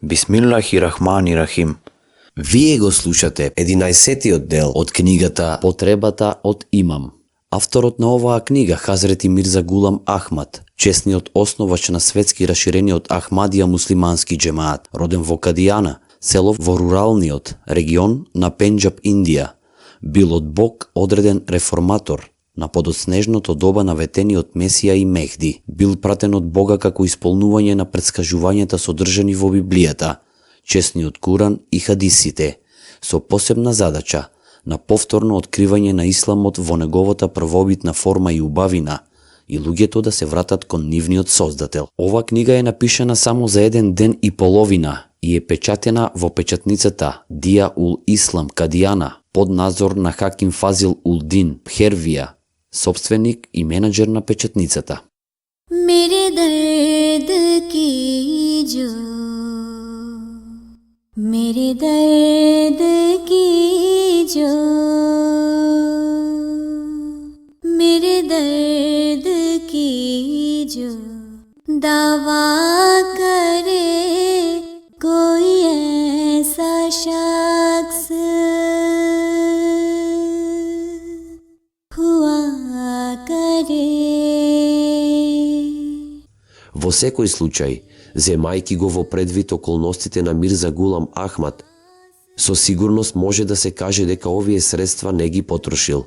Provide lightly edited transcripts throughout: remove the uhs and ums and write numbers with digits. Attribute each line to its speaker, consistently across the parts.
Speaker 1: Бисмиллахи-рахмани-рахим.
Speaker 2: Вие го слушате 11-тиот дел од книгата
Speaker 3: Потребата од имам. Авторот на оваа книга, Хазрети Мирза Гулам Ахмад, чесниот основач на светски раширениот Ахмадија муслимански джемаат, роден во Кадијана, село во руралниот регион на Пенџаб, Индија, бил од Бог одреден реформатор на подоснежното доба на ветениот Месија и Мехди. Бил пратен од Бога како исполнување на претскажувањата содржани во Библијата, чесниот Куран и хадисите, со посебна задача на повторно откривање на исламот во неговата првобитна форма и убавина, и луѓето да се вратат кон нивниот создател. Ова книга е напишана само за 1 ден и половина и е печатена во печатницата Дија ул Ислам Кадијана под надзор на Хаким Фазил ул Дин Пхервија, собственик и менаџер на печатницата.
Speaker 4: मेरे दर्द की जो मेरे दर्द की जो मेरे दर्द की जो दावा करे कोई ऐसा शख्स हुआ करे.
Speaker 2: Во секој случај, земајки го во предвид околностите на Мирза Гулам Ахмад, со сигурност може да се каже дека овие средства не ги потрошил.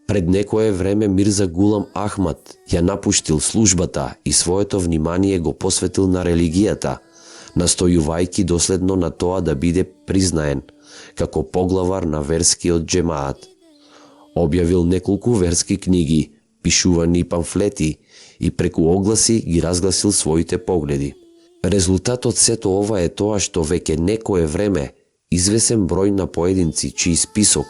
Speaker 2: Пред некое време Мирза Гулам Ахмад ја напуштил службата и своето внимание го посветил на религијата, настојувајќи доследно на тоа да биде признаен како поглавар на верскиот джемаат. Објавил неколку верски книги, пишувани памфлети и преку огласи ги разгласил своите погледи. Резултатот сето ова е тоа што веќе некое време извесен број на поединци чиј список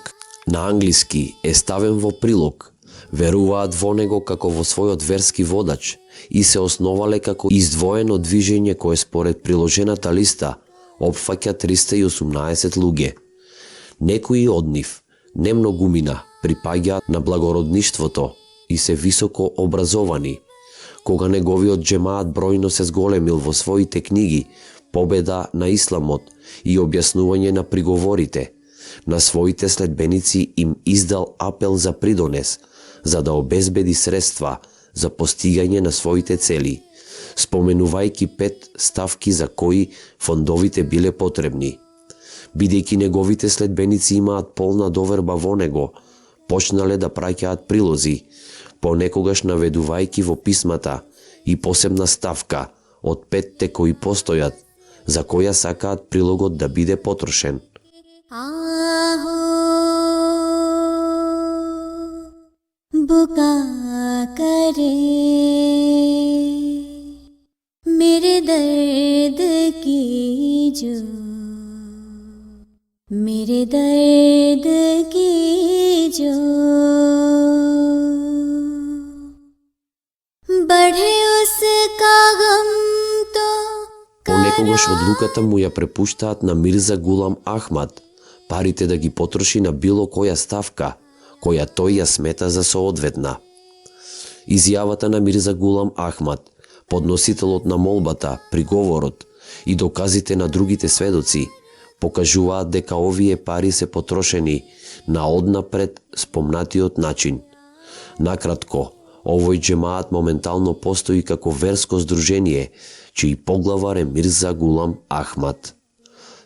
Speaker 2: на англиски е ставен во прилог, веруваат во него како во својот верски водач и се основале како издвоено движење кое според приложената листа опфаќа 318 луѓе. Некои од нив, не многумина, припаѓаат на благородништвото и се високо образовани. Кога неговиот джемаат бројно се зголемил во своите книги Победа на исламот и објаснување на приговорите, на своите следбеници им издал апел за придонес, за да обезбеди средства за постигање на своите цели, споменувајќи 5 ставки за кои фондовите биле потребни. Бидејќи неговите следбеници имаат полна доверба во него, почнале да праќаат прилози, понекогаш наведувајќи во писмата и посебна ставка од 5 кои постојат, за која сакаат прилогот да биде потрошен.
Speaker 4: आहो बुका करे मेरे दर्द की जो मेरे दर्द की जो बढ़े उसका गम तो
Speaker 2: Понекогаш одлуката му ја препуштаат на Мирза Гулам Ахмад, парите да ги потроши на било која ставка, која тој ја смета за соодветна. Изјавата на Мирза Гулам Ахмад, подносителот на молбата, приговорот и доказите на другите сведоци, покажуваат дека овие пари се потрошени на однапред спомнатиот начин. Накратко, овој джемаат моментално постои како верско здружение, чиј поглавар е Мирза Гулам Ахмад.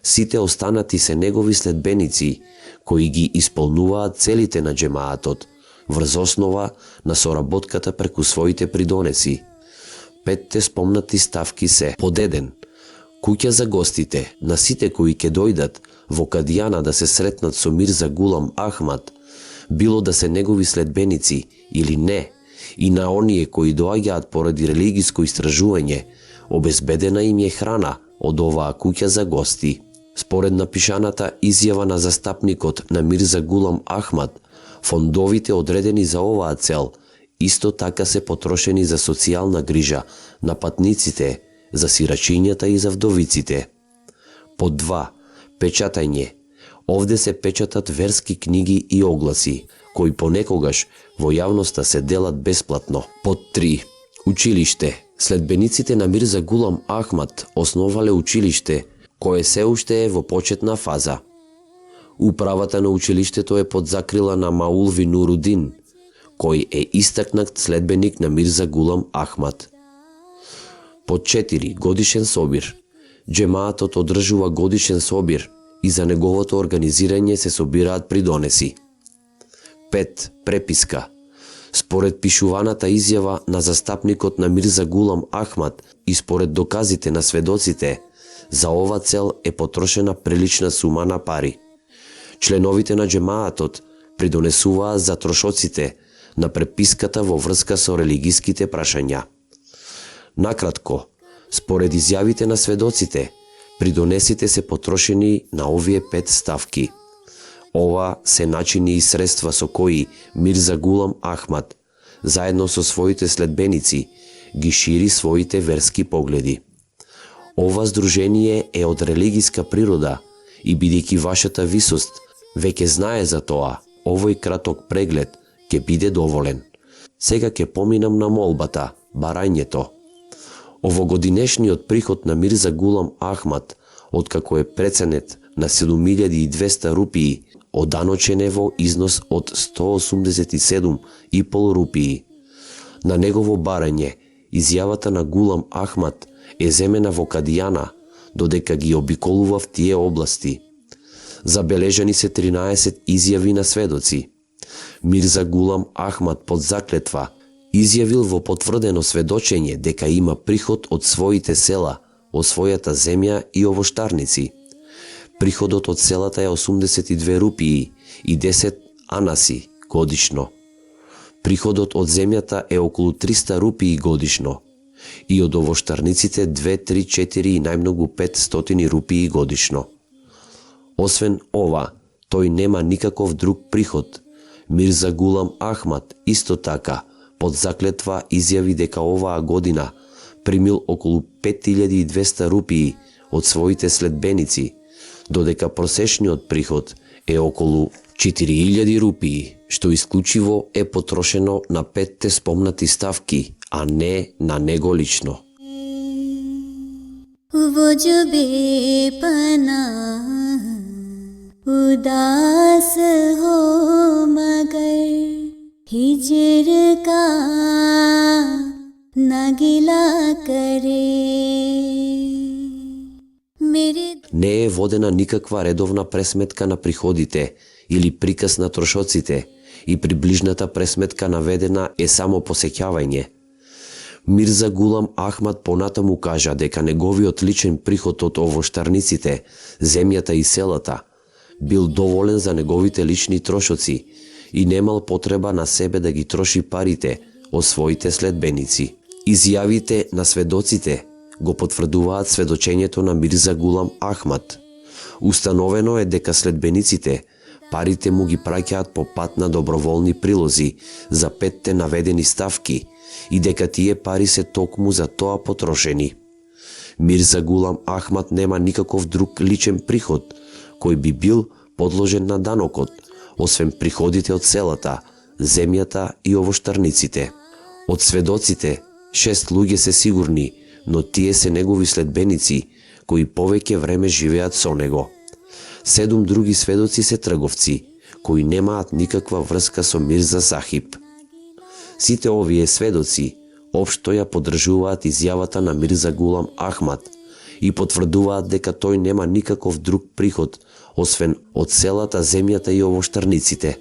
Speaker 2: Сите останати се негови следбеници, кои ги исполнуваат целите на джемаатот, врз основа на соработката преку своите придонеси. 5 спомнати ставки се: под 1. Куќа за гостите, на сите кои ќе дојдат во Кадијана да се сретнат со Мирза Гулам Ахмад, било да се негови следбеници или не, и на оние кои доаѓаат поради религиско истражување, обезбедена им е храна од оваа куќа за гости. Според напишаната изјава на застапникот на Мирза Гулам Ахмад, фондовите одредени за оваа цел исто така се потрошени за социјална грижа на патниците, за сирачињата и за вдовиците. Под 2. Печатање. Овде се печатат верски книги и огласи, кои понекогаш во јавноста се делат бесплатно. Под 3. Училиште. Следбениците на Мирза Гулам Ахмад основале училиште кое се уште е во почетна фаза. Управата на училиштето е под закрила на Маулви Нурудин, кој е истакнат следбеник на Мирза Гулам Ахмад. Под 4. Годишен собир. Джемаатот одржува годишен собир и за неговото организирање се собираат придонеси. 5. Преписка. Според пишуваната изјава на застапникот на Мирза Гулам Ахмад и според доказите на сведоците, за ова цел е потрошена прилична сума на пари. Членовите на джемаатот придонесуваа за трошоците на преписката во врска со религиските прашања. Накратко, според изјавите на сведоците, придонесите се потрошени на овие 5 ставки. Ова се начини и средства со кои Мирза Гулам Ахмад, заедно со своите следбеници, ги шири своите верски погледи. Ова здружение е од религиска природа и бидејќи вашата висост веќе знае за тоа, овој краток преглед ќе биде доволен. Сега ќе поминам на молбата, барањето. Овогодинешниот приход на Мирза Гулам Ахмад, откако е преценет на 7200 рупии, оданочен е во износ од 187,5 рупии. На негово барање, изјавата на Гулам Ахмад е земена во Кадијана, додека ги обиколува в тие области. Забележани се 13 изјави на сведоци. Мирза Гулам Ахмад под заклетва изјавил во потврдено сведочење дека има приход од своите села, од својата земја и овоштарници. Приходот од селата е 82 рупии и 10 анаси годишно. Приходот од земјата е околу 300 рупии годишно и од овоштарниците 2, 3, 4 и најмногу 500 рупии годишно. Освен ова, тој нема никаков друг приход. Мирза Гулам Ахмад исто така под заклетва изјави дека оваа година примил околу 5200 рупии од своите следбеници, додека просечниот приход е околу 4000 рупии, што исклучиво е потрошено на 5 спомнати ставки, а не на него лично.
Speaker 4: वो जो बेपना उदास हो मगर हिजर का न गिला करे मेरे
Speaker 2: Не е водена никаква редовна пресметка на приходите или приказ на трошоците и приближната пресметка наведена е само посеќавање. Мирза Гулам Ахмад понатаму кажа дека неговиот личен приход од овоштарниците, земјата и селата бил доволен за неговите лични трошоци и немал потреба на себе да ги троши парите од своите следбеници. Изјавите на сведоците го потврдуваат сведочењето на Мирза Гулам Ахмад. Установено е дека следбениците парите му ги праќаат по пат на доброволни прилози за 5 наведени ставки и дека тие пари се токму за тоа потрошени. Мирза Гулам Ахмад нема никаков друг личен приход кој би бил подложен на данокот, освен приходите од селата, земјата и овоштарниците. Од сведоците, 6 луѓе се сигурни, но тие се негови следбеници, кои повеќе време живеат со него. 7 други сведоци се трговци, кои немаат никаква врска со Мирза Сахиб. Сите овие сведоци општо ја поддржуваат изјавата на Мирза Гулам Ахмад и потврдуваат дека тој нема никаков друг приход, освен од селата, земјата и овоштарниците.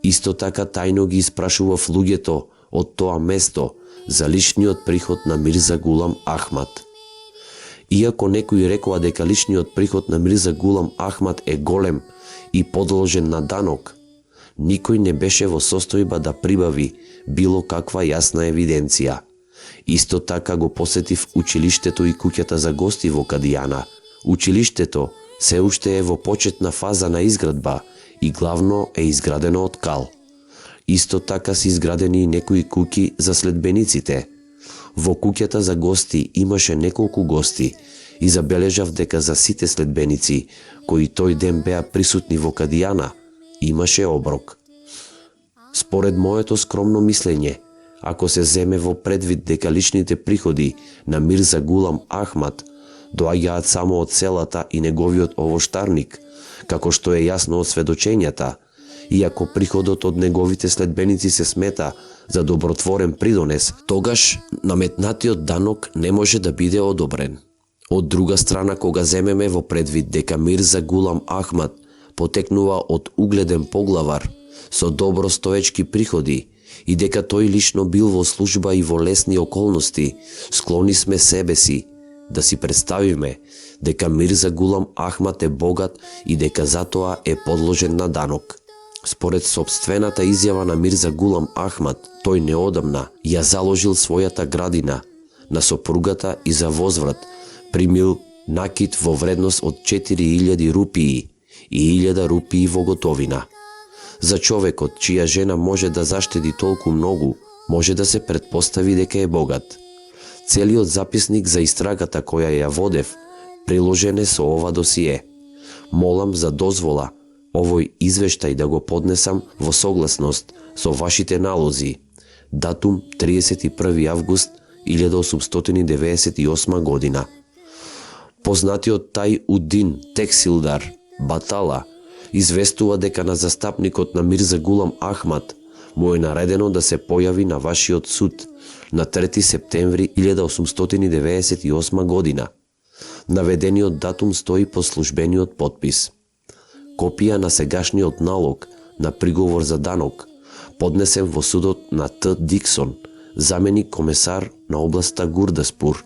Speaker 2: Исто така тајно ги испрашував луѓето од тоа место за личниот приход на Мирза Гулам Ахмад. Иако некои рекоа дека личниот приход на Мирза Гулам Ахмад е голем и подложен на данок, никој не беше во состојба да прибави било каква јасна евиденција. Исто така го посетив училиштето и куќата за гости во Кадијана. Училиштето се уште е во почетна фаза на изградба и главно е изградено од кал. Исто така се изградени и некои куќи за следбениците. Во куќата за гости имаше неколку гости и забележав дека за сите следбеници кои тој ден беа присутни во Кадијана имаше оброк. Според моето скромно мислење, ако се земе во предвид дека личните приходи на Мирза Гулам Ахмад доаѓаат само од селата и неговиот овоштарник, како што е јасно од сведочењата, иако приходот од неговите следбеници се смета за добротворен придонес, тогаш наметнатиот данок не може да биде одобрен. Од друга страна, кога земеме во предвид дека Мирза Гулам Ахмад потекнува од угледен поглавар со добростоечки приходи и дека тој лично бил во служба и во лесни околности, склони сме себе си да си представиме дека Мирза Гулам Ахмад е богат и дека затоа е подложен на данок. Според собствената изјава на Мирза Гулам Ахмад, тој неодамна ја заложил својата градина на сопругата и за возврат примил накид во вредност од 4000 рупии и 1000 рупии во готовина. За човекот чија жена може да заштеди толку многу, може да се претпостави дека е богат. Целиот записник за истрагата која ја водев приложен е со ова досие. Молам за дозвола овој извештај да го поднесам во согласност со вашите налози. Датум 31 август 1898 година. Познатиот Тај Удин Тексилдар Батала известува дека на застапникот на Мирза Гулам Ахмад му е наредено да се појави на вашиот суд на 3 септември 1898 година. Наведениот датум стои по службениот потпис. Копија на сегашниот налог на приговор за данок, поднесен во судот на Т. Диксон, заменик комесар на областа Гурдаспур.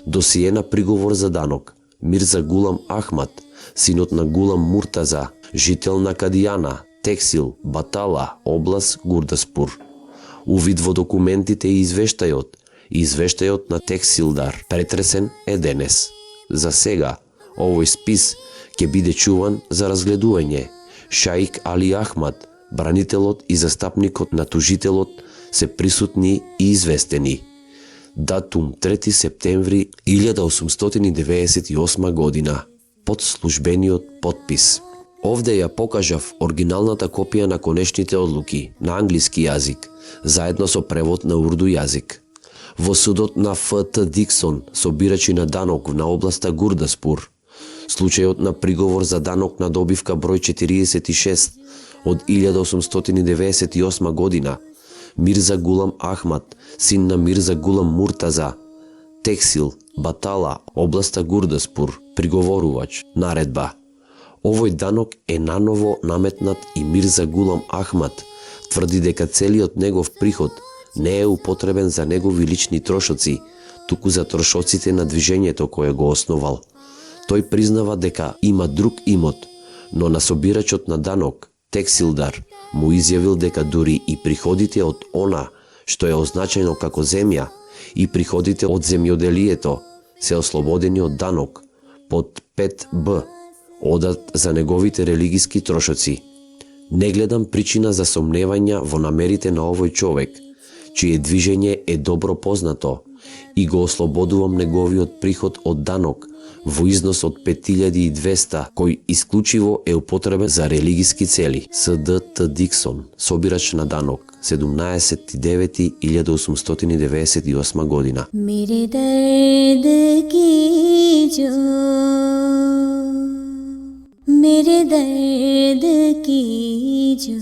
Speaker 2: Досие на приговор за данок. Мирза Гулам Ахмад, синот на Гулам Муртаза, жител на Кадијана, Тексил, Батала, област Гурдаспур. Увид во документите и извештајот на Тексилдар претресен е денес. За сега, овој спис ќе биде чуван за разгледување. Шаик Али Ахмад, бранителот и застапникот на тужителот се присутни и известени. Датум 3 септември 1898 година. Под службениот потпис. Овде ја покажав оригиналната копија на конечните одлуки на англиски јазик, заедно со превод на урду јазик. Во судот на Ф.Т. Диксон, собирачи на данок на областа Гурдаспур, случајот на приговор за данок на добивка број 46 од 1898 година, Мирза Гулам Ахмад, син на Мирза Гулам Муртаза, Тексил, Батала, областа Гурдаспур, приговорувач, наредба. Овој данок е наново наметнат и Мирза Гулам Ахмад тврди дека целиот негов приход не е употребен за негови лични трошоци, туку за трошоците на движењето кое го основал. Тој признава дека има друг имот, но на собирачот на данок, Тексилдар, му изјавил дека дури и приходите од она што е означено како земја и приходите од земјоделието се ослободени од данок под 5б, одат за неговите религиски трошоци. Не гледам причина за сомневања во намерите на овој човек, чие движење е добро познато, и го ослободувам неговиот приход од данок во износ од 5200, кој исклучиво е употребен за религиски цели. С.Д. Т. Диксон, собирач на данок, 17.9.1898 година.
Speaker 4: मेरे दर्द की जो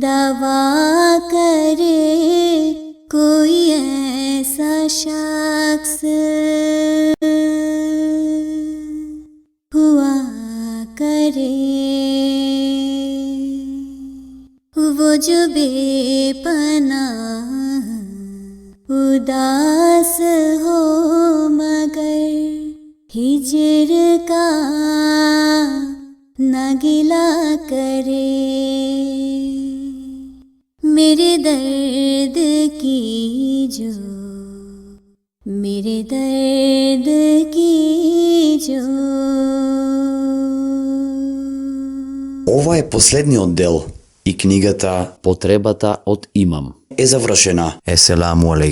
Speaker 4: दवा करे कोई ऐसा शख्स हुआ करे, वो जो बेपनाह उदास हो मगर हिजर का न गिला करे। मेरे दर्द की जो
Speaker 1: Ова е последниот дел и книгата
Speaker 3: Потребата од имам
Speaker 1: е завршена.
Speaker 2: Еселаму алейкум.